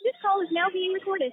This call is now being recorded.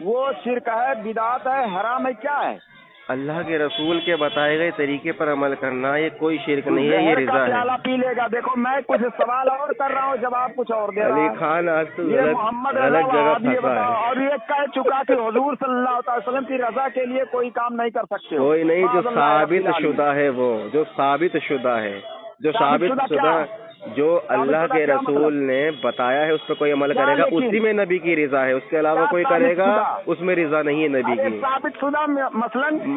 وہ شرک ہے، بدعت ہے، حرام ہے، کیا ہے؟ اللہ کے رسول کے بتائے گئے طریقے پر عمل کرنا یہ کوئی شرک نہیں ہے، یہ رضا ہے۔ پیالہ پی لے گا۔ دیکھو میں کچھ سوال اور کر رہا ہوں، جواب کچھ اور دے رہا ہوں۔ علی خان آج تو یہ محمد غلط جگہ پھنسا ہے، اور یہ کہہ چکا کہ حضور صلی اللہ علیہ وسلم کی رضا کے لیے کوئی کام نہیں کر سکتے ہو۔ کوئی نہیں، جو ثابت شدہ ہے، وہ جو ثابت شدہ ہے، جو ثابت شدہ جو اللہ کے رسول نے بتایا ہے اس پہ کوئی عمل کرے گا، اسی میں نبی کی رضا ہے۔ اس کے علاوہ کوئی کرے گا اس میں رضا نہیں ہے نبی کی۔ ثابت شدہ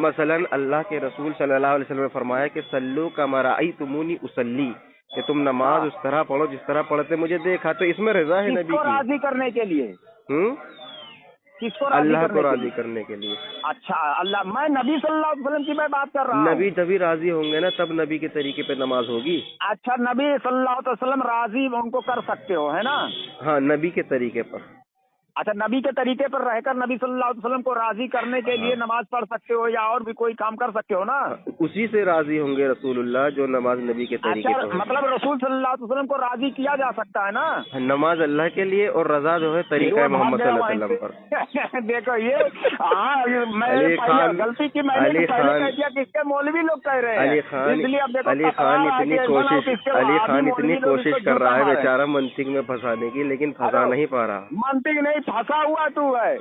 مثلاً اللہ کے رسول صلی اللہ علیہ وسلم نے فرمایا کہ سلو کما رأیتمونی اصلی، کہ تم نماز اس طرح پڑھو جس طرح پڑھتے مجھے دیکھا، تو اس میں رضا ہے نبی کی۔ راضی کرنے کے لیے، کس کو اللہ کو راضی کرنے کے لیے۔ اچھا اللہ، میں نبی صلی اللہ علیہ وسلم کی میں بات کر رہا ہوں۔ نبی جبھی راضی ہوں گے نا تب نبی کے طریقے پہ نماز ہوگی۔ اچھا نبی صلی اللہ علیہ وسلم راضی ان کو کر سکتے ہو، ہے نا؟ ہاں نبی کے طریقے پر۔ اچھا نبی کے طریقے پر رہ کر نبی صلی اللہ علیہ وسلم کو راضی کرنے کے لیے نماز پڑھ سکتے ہو یا اور بھی کوئی کام کر سکتے ہو نا؟ اسی سے راضی ہوں گے رسول اللہ جو نماز نبی کے طریقے پر۔ مطلب رسول صلی اللہ علیہ وسلم کو راضی کیا جا سکتا ہے نا؟ نماز اللہ کے لیے اور رضا جو ہے طریقہ محمد صلی اللہ علیہ وسلم پر۔ دیکھو یہ میں غلطی کی، میں نے کہہ دیا کہ اس کے مولوی لوگ کہہ رہے ہیں۔ علی خان اتنی کوشش کر رہا ہے بیچارہ منطق میں پھنسانے کی، لیکن پھنسا نہیں پا رہا۔ منطق نہیں پھنسا ہوا تو ہے،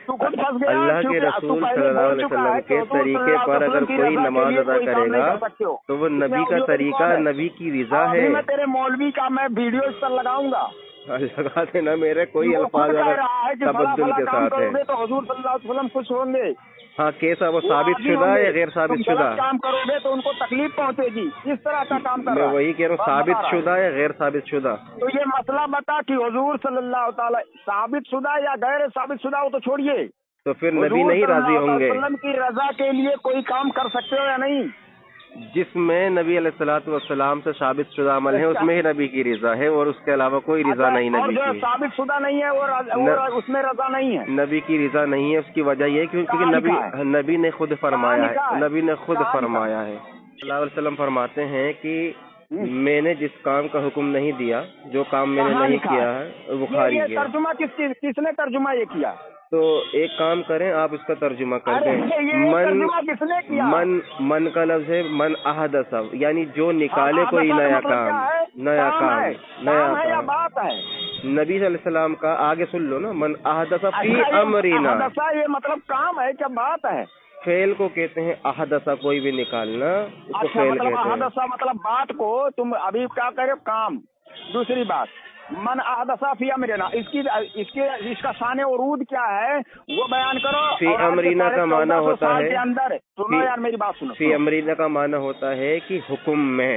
تو خود پھنس گیا۔ اللہ کے رسول صلی اللہ علیہ وسلم کے طریقے پر اگر کوئی نماز ادا کرے گا تو وہ نبی کا طریقہ، نبی کی رضا ہے۔ میں تیرے مولوی کا میں ویڈیو اس پر لگاؤں گا، لگا دینا، میرے کوئی الفاظ اگر تبدل کے ساتھ ہے تو حضور صلی اللہ علیہ وسلم خوش ہوں گے۔ ہاں کیسا وہ ثابت شدہ ہے یا غیر ثابت شدہ؟ کام کرو گے تو ان کو تکلیف پہنچے گی، اس طرح کا کام کر رہا ہے۔ میں وہی کہہ رہا ہوں، ثابت شدہ یا غیر ثابت شدہ؟ تو یہ مسئلہ بتا کہ حضور صلی اللہ تعالی ثابت شدہ یا غیر ثابت شدہ ہو تو چھوڑیے، تو پھر نبی نہیں راضی ہوں گے۔ وسلم کی رضا کے لیے کوئی کام کر سکتے ہو یا نہیں؟ جس میں نبی علیہ الصلوۃ والسلام سے ثابت شدہ عمل ہے اس میں ہی نبی کی رضا ہے، اور اس کے علاوہ کوئی رضا نہیں نبی کی۔ ثابت شدہ نہیں ہے وہ اس میں رضا نہیں ہے، نبی کی رضا نہیں ہے۔ اس کی وجہ یہ کیونکہ نبی نے خود فرمایا ہے، نبی نے خود فرمایا ہے صلی اللہ علیہ وسلم فرماتے ہیں کہ میں نے جس کام کا حکم نہیں دیا، جو کام میں نے نہیں کیا ہے بخاری ہے۔ ترجمہ کس نے ترجمہ یہ کیا؟ تو ایک کام کریں، آپ اس کا ترجمہ کر دیں۔ من کا لفظ ہے من احدث، یعنی جو نکالے کوئی نیا کام، نیا کام۔ بات ہے نبی صلی اللہ علیہ وسلم کا آگے سن لو نا، من احدث فی امرنا، یہ مطلب کام ہے کیا بات ہے؟ فعل کو کہتے ہیں احدث، کوئی بھی نکالنا اس کو فعل کہتے ہیں۔ احدث مطلب بات کو تم ابھی کیا کرے کام۔ دوسری بات من احدث فی امرنا، اس کا شان عروج کیا ہے وہ بیان کرو۔ فی امرینا کا معنی ہوتا ہے، سنو یار میری بات سنو، فی امرینا کا معنی ہوتا ہے کہ حکم میں،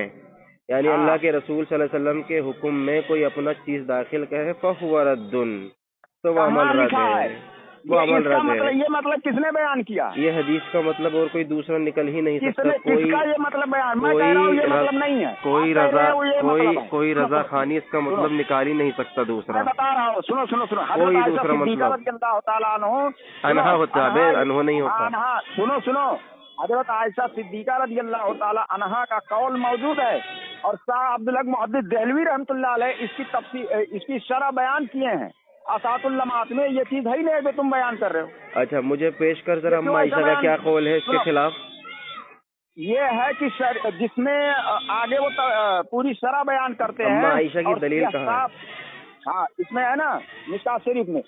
یعنی اللہ کے رسول صلی اللہ علیہ وسلم کے حکم میں کوئی اپنا چیز داخل کرے فہو رد، تو وہ عمل رد ہے، وہ عمل رد ہے۔ یہ مطلب کس نے بیان کیا؟ یہ حدیث کا مطلب اور کوئی دوسرا نکل ہی نہیں سکتا۔ کوئی رضا خانی اس کا مطلب نکال ہی نہیں سکتا دوسرا، بتا رہا ہوں۔ سنو سنو سنو، کوئی دوسرا مطلب انہا ہوتا ہے، انہو نہیں ہوتا۔ سنو حضرت عائشہ صدیقہ رضی اللہ تعالی عنہا کا قول موجود ہے، اور شاہ عبدالحق محدث دہلوی رحمۃ اللہ علیہ اس کی تفسیر، اس کی شرح بیان کیے ہیں اساط اللمعات میں۔ یہ چیز ہے ہی نہیں جو تم بیان کر رہے ہو۔ اچھا مجھے پیش کر ذرا اما عائشہ کا کیا قول ہے اس کے خلاف؟ یہ ہے کہ جس میں آگے وہ پوری شرح بیان کرتے ہیں۔ اما عائشہ کی دلیل کہاں ہے؟ ہاں اس میں ہے نا مشکاۃ شریف میں۔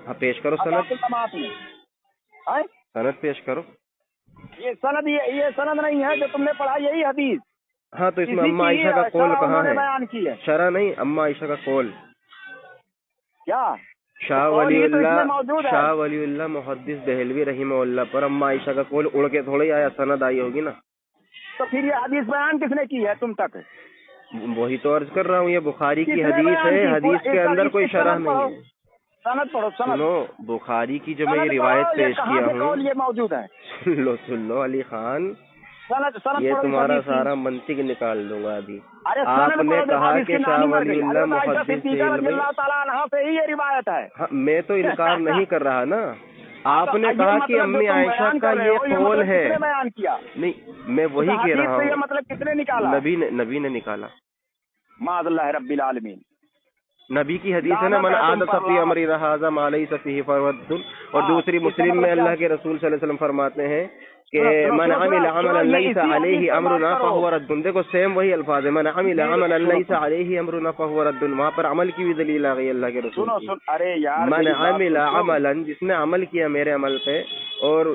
ہاں پیش کرو سند، سند پیش کرو۔ یہ سند، یہ سند نہیں ہے جو تم نے پڑھا، یہی حدیث۔ ہاں تو اس میں اما عائشہ کا قول کہاں ہے؟ بیان کی ہے شرح نہیں، اما عائشہ کا قول کیا؟ شاہ ولی اللہ محدث دہلوی رحمہ اللہ پر اما عائشہ کا قول اڑ کے تھوڑی آیا، سند آئی ہوگی نا۔ تو پھر یہ حدیث بیان کس نے کی ہے تم تک؟ وہی تو عرض کر رہا ہوں، یہ بخاری کی حدیث ہے، حدیث کے اندر کوئی شرح نہیں ہے۔ سند پڑھو، سنو بخاری کی جو میں یہ روایت پیش کیا ہوں، یہ موجود ہے۔ سن لو علی خان، یہ تمہارا سارا منطق نکال دوں گا ابھی۔ آپ نے کہا کہ شاہ ولی اللہ محدث سے ہی یہ روایت ہے۔ میں تو انکار نہیں کر رہا نا، آپ نے کہا کہ امی عائشہ کا یہ قول ہے۔ بیان کیا نہیں، میں وہی کہہ رہا ہوں، مطلب کس نے نکالا؟ نبی نے نکالا۔ معاذ اللہ رب العالمین۔ نبی کی حدیث ہے نا، من عاد فی امر ھذا ما لیس فیہ فرد، اور دوسری مسلم میں اللہ کے رسول صلی اللہ علیہ وسلم فرماتے ہیں کہ من عمل عملا لیس علیہ امرنا فہو رد. دیکھو سیم وہی الفاظ ہے، من عمل عملا لیس علیہ امرنا فہو رد. وہاں پر عمل کی بھی دلیل آ گئی اللہ کے رسول کی. من عمل عملا، جس نے عمل کیا میرے عمل پہ، اور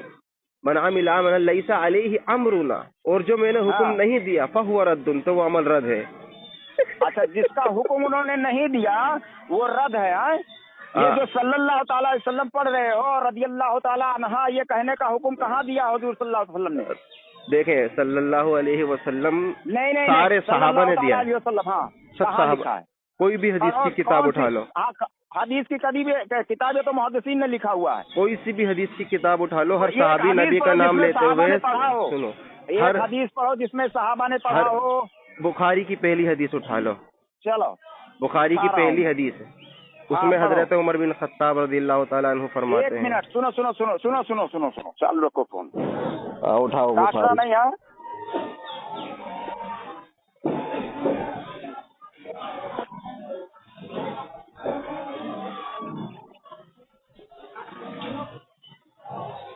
من عمل عملا لیس علیہ امرنا، اور جو میں نے حکم نہیں دیا فہو رد، تو وہ عمل رد ہے. اچھا، جس کا حکم انہوں نے نہیں دیا وہ رد ہے. یہ جو صلی اللہ تعالیٰ علیہ وسلم پڑھ رہے ہو رضی اللہ تعالیٰ عنہا، یہ کہنے کا حکم کہاں دیا حضور صلی اللہ علیہ وسلم نے؟ دیکھیں صلی اللہ علیہ وسلم سارے صحابہ نے دیا. ہاں، سب صحابہ، کوئی بھی حدیث کی کتاب اٹھا لو، حدیث کی کتابیں تو محدثین نے لکھا ہوا ہے. کوئی سی بھی حدیث کی کتاب اٹھا لو، ہر صحابی نبی کا نام لیتے ہوئے سنو، ہر حدیث پڑھو جس میں صحابہ نے پڑھا ہو. بخاری کی پہلی حدیث اٹھا لو، چلو بخاری کی پہلی حدیث ہے، اس میں حضرت عمر بن خطاب رضی اللہ تعالیٰ عنہ فرماتے ہیں. ایک منٹ، سنو سنو سنو سنو سنو سنو سنو چل رکھو فون، اٹھاؤ کاٹنا نہیں ہے.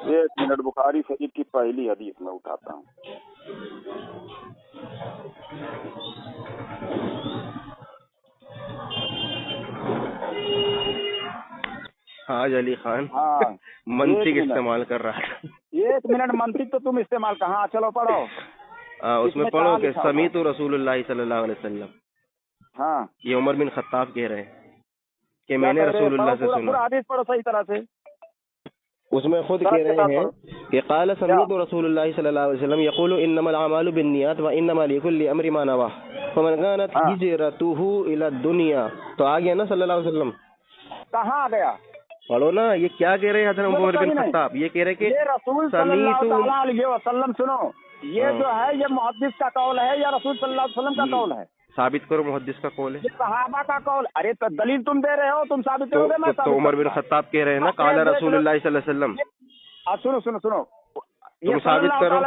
ایک منٹ، بخاری شریف کی پہلی حدیث میں اٹھاتا ہوں. حاج علی خان منطق استعمال کر رہا تھا. ایک منٹ، منطق تو تم استعمال کہاں، چلو پڑھو. اس میں پڑھو کہ سمیت رسول اللہ صلی اللہ علیہ وسلم. ہاں، یہ عمر بن خطاب کہہ رہے ہیں کہ میں نے رسول اللہ سے سنا. حدیث پڑھو صحیح طرح سے. اس میں خود کہہ رہے ہیں کہ قال سمیت رسول اللہ صلی اللہ علیہ وسلم یقول انما الاعمال بالنیات وانما لكل امر ما نوى فمن كانت هجرته الى الدنيا. تو آ گیا نا صلی اللہ علیہ وسلم. کہاں آ گیا؟ پڑھو نا، یہ کیا کہہ رہے ہیں حضرت عمر بن خطاب؟ یہ کہہ رہے کہ رسول صلی اللہ علیہ وسلم، سنو، یہ جو ہے یہ محدث کا قول ہے یا رسول صلی اللہ علیہ وسلم کا قول ہے؟ ثابت کرو، محدث کا قول ہے. یہ صحابہ کا قول. ارے تو دلیل تم دے رہے ہو، تم ثابت کرو گے. میں تو عمر بن خطاب کہہ رہے ہیں نا قال رسول اللہ صلی اللہ علیہ وسلم. سنو سنو سنو، تم ثابت کرو.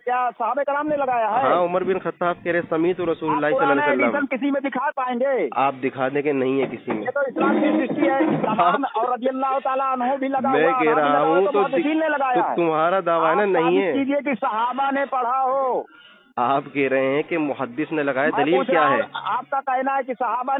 کیا صحابہ کرام نے لگایا ہے؟ ہاں، عمر بن خطاب کہہ رہے سمیت رسول اللہ صلی اللہ علیہ وسلم. کسی میں دکھا پائیں گے؟ آپ دکھا دیں کہ نہیں ہے کسی میں. یہ تو اسلام کی سرشٹی ہے، اور رضی اللہ تعالیٰ عنہ بھی لگا. میں کہہ رہا ہوں تو لگایا. تمہارا دعویٰ نا نہیں ہے کیجیے کہ صحابہ نے پڑھا ہو. آپ کہہ رہے ہیں کہ محدث نے لگایا، دلیل کیا ہے؟ آپ کا کہنا ہے کہ صحابہ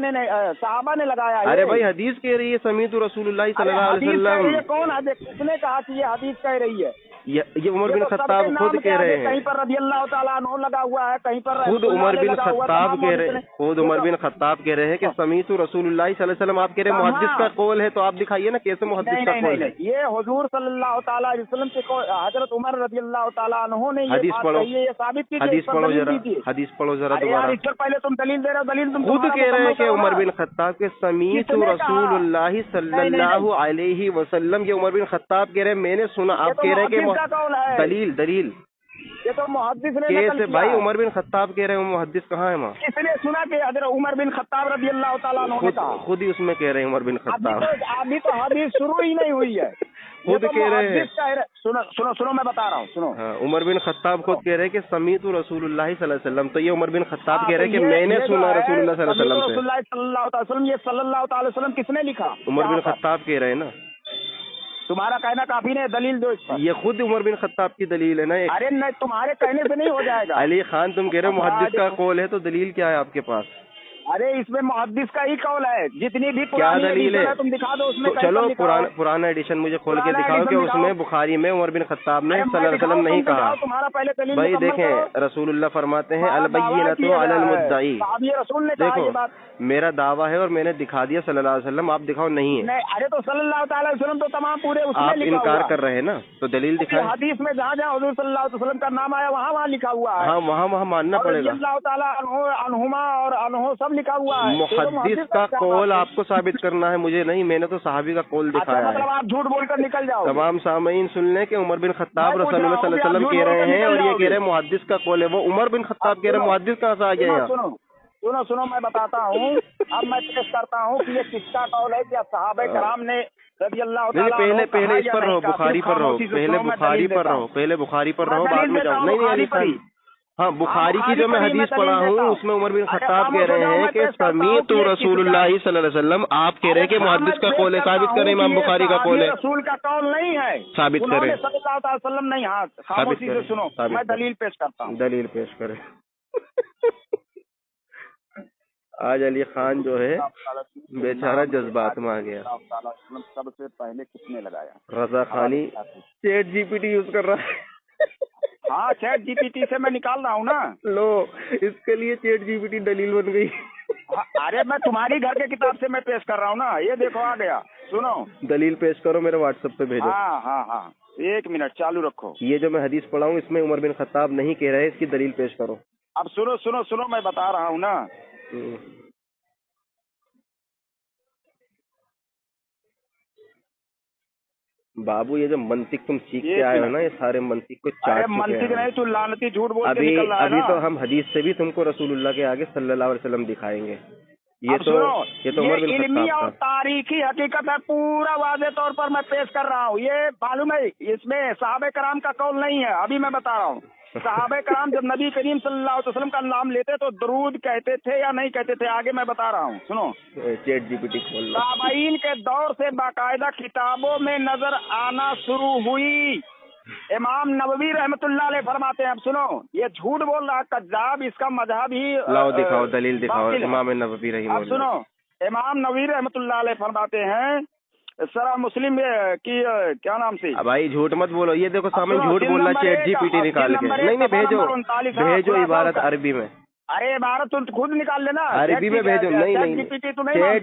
نے لگایا. ارے بھائی حدیث کہہ رہی ہے سمیت رسول اللہ صلی اللہ علیہ وسلم. یہ کون ہے؟ کس نے کہا کہ یہ حدیث کہہ رہی ہے؟ یہ عمر بن خطاب خود کہہ رہے ہیں. کہیں پر رضی اللہ تعالیٰ عنہ لگا ہوا ہے، کہیں پر خود عمر بن خطاب کہہ رہے ہیں، خود عمر بن خطاب کہہ رہے ہیں کہ سمیت رسول اللہ صلی اللہ علیہ وسلم. آپ کہہ رہے ہیں محدث کا قول ہے، تو آپ دکھائیے نا کیسے محدث کا قول ہے. یہ حضور صلی اللہ تعالیٰ علیہ وسلم کے حضرت عمر رضی اللہ تعالیٰ عنہ نے حدیث پڑھو، یہ ثابت کی. حدیث پڑھو ذرا، حدیث پڑھو ذرا دوبارہ. اس سے پہلے تم دلیل دے رہے ہو. دلیل تم خود کہہ رہے ہیں کہ عمر بن خطاب کے سمیت رسول اللہ صلی اللہ علیہ وسلم. یہ عمر بن خطاب کہہ رہے ہیں میں نے سنا. آپ کہہ رہے ہیں کہ دلیل یہ تو محدث نے کیسے بھائی؟ عمر بن خطاب کہہ رہے ہیں، محدث کہاں ہے وہاں؟ اس نے سنا کہ حضرت عمر بن خطاب رضی اللہ تعالیٰ عنہ نے کہا. خود ہی اس میں کہہ رہے ہیں عمر بن خطاب. ابھی تو حدیث شروع ہی نہیں ہوئی ہے. خود کہہ رہے ہیں. سنو میں بتا رہا ہوں. سنو، عمر بن خطاب خود کہہ رہے ہیں کہ سمیت رسول اللہ صلی اللہ علیہ وسلم. تو یہ عمر بن خطاب کہہ رہے ہیں کہ میں نے سنا رسول اللہ صلی اللہ علیہ وسلم سے. رسول اللہ صلی اللہ تعالی وسلم، یہ صلی اللہ تعالی وسلم کس نے لکھا؟ عمر بن خطاب کہہ رہے ہیں نا. تمہارا کہنا کافی نہیں، دلیل دو اس پر. یہ خود عمر بن خطاب کی دلیل ہے نا. ارے نہیں، تمہارے کہنے سے نہیں ہو جائے گا. علی خان تم کہہ رہے ہو محدث کا قول ہے، تو دلیل کیا ہے آپ کے پاس؟ ارے اس میں محدث کا ہی قول ہے. جتنی بھی کیا دلیل ہے تم دکھا دو اس میں. چلو پرانا ایڈیشن مجھے کھول کے دکھاؤ کہ اس میں بخاری میں عمر بن خطاب نے صلی اللہ علیہ وسلم نہیں کہا. بھائی دیکھیں رسول اللہ فرماتے ہیں البینۃ علی المدعی. دیکھو میرا دعویٰ ہے اور میں نے دکھا دیا صلی اللہ علیہ وسلم، آپ دکھاؤ نہیں ہے. ارے تو صلی اللہ تعالی وسلم تو تمام پورے آپ انکار کر رہے ہیں نا، تو دلیل دکھائیں. حدیث میں جہاں جہاں حضور صلی اللہ علیہ وسلم کا نام آیا وہاں لکھا ہوا ہے. ہاں وہاں ماننا پڑے گا. اللہ تعالیٰ عنہما اور عنہ سب لکھا ہوا ہے. محدث کا قول آپ کو ثابت کرنا ہے، مجھے نہیں. میں نے تو صحابی کا قول دکھایا ہے. آپ جھوٹ بول کر نکل جاؤ. تمام سامعین سن لیں کہ عمر بن خطاب رسول اللہ صلی اللہ علیہ وسلم کہہ رہے ہیں، اور یہ کہہ رہے ہیں محدث کا قول ہے. وہ عمر بن خطاب کہہ رہے ہیں، محدث کہاں سے آ گیا یہاں؟ سنو میں بتاتا ہوں. اب میں پیش کرتا ہوں کہ یہ کس کا قول ہے. کیا صحابہ کرام نے رضی اللہ تعالیٰ پہلے اس پر رہو، بخاری پر رہو. پہلے بخاری پر رہو، بعد میں جاؤ. نہیں علی خان، ہاں بخاری کی جو میں حدیث پڑھا ہوں اس میں عمر بن خطاب کہہ رہے ہیں کہ سمیعت رسول اللہ صلی اللہ علیہ وسلم، آپ کہہ رہے ہیں کہ محدث کا قول ہے، ثابت کریں امام بخاری کا قول ہے، رسول کا قول نہیں ہے، ثابت کریں، صلی اللہ علیہ وسلم نہیں، ہاں خاموشی سے سنو میں دلیل پیش کرتا ہوں، دلیل پیش کریں۔ آج علی خان جو ہے بیچارہ جذبات میں آ گیا۔ سب سے پہلے کس نے لگایا؟ Raza Khani ChatGPT use کر رہا ہے۔ ہاں چیٹ جی پی ٹی سے میں نکال رہا ہوں نا۔ لو اس کے لیے چیٹ جی پی ٹی دلیل بن گئی۔ ارے میں تمہاری گھر کے کتاب سے میں پیش کر رہا ہوں نا، یہ دیکھو آ گیا، سنو دلیل پیش کرو، میرے واٹس ایپ پہ بھیجو۔ ہاں 1 منٹ چالو رکھو۔ یہ جو میں حدیث پڑھا ہوں اس میں عمر بن خطاب نہیں کہہ رہے، اس کی دلیل پیش کرو۔ اب سنو میں بتا رہا ہوں نا۔ بابو یہ جو منطق تم سیکھ کے آئے ہو نا، یہ سارے منطق کو چاٹ چکے ہیں۔ منطق نہیں، تو لعنتی جھوٹ بول کے نکل رہا ہے نا۔ ابھی تو ہم حدیث سے بھی تم کو رسول اللہ کے آگے صلی اللہ علیہ وسلم دکھائیں گے۔ یہ تو عمر بن علمی خطاب اور تاریخی حقیقت ہے، پورا واضح طور پر میں پیش کر رہا ہوں۔ یہ معلوم ہے اس میں صحابہ کرام کا قول نہیں ہے، ابھی میں بتا رہا ہوں۔ صحابہ کرام جب نبی کریم صلی اللہ علیہ وسلم کا نام لیتے تو درود کہتے تھے یا نہیں کہتے تھے، آگے میں بتا رہا ہوں، سنو۔ چیٹ جی پی ٹی کھول لو۔ تابعین کے دور سے باقاعدہ کتابوں میں نظر آنا شروع ہوئی۔ امام نووی رحمۃ اللہ علیہ فرماتے ہیں، اب سنو، یہ جھوٹ بول رہا کذاب، اس کا مذہب ہی لاؤ دکھاؤ، دلیل دکھاؤ امام نووی رحمہ اللہ۔ اب سنو، امام نووی رحمۃ اللہ علیہ فرماتے ہیں سرا مسلم کی کیا نام سے، بھائی جھوٹ مت بولو، یہ دیکھو سامنے جھوٹ بول رہا چیٹ جی پی ٹی نکال کے۔ نہیں بھیجو عبارت عربی میں۔ ارے عبارت تم خود نکال لینا، عربی میں بھیجو۔ نہیں چیٹ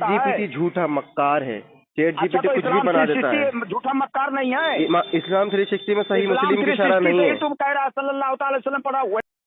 جی پی ٹی جھوٹا مکار ہے، چیٹ جی پی ٹی کچھ بھی بنا دیتا ہے، جھوٹا مکار نہیں ہے۔ اسلام 360 میں صحیح مسلم کی شرح نہیں ہے۔ تم کہہ رہا صلی اللہ تعالی وسلم پڑھا ہوا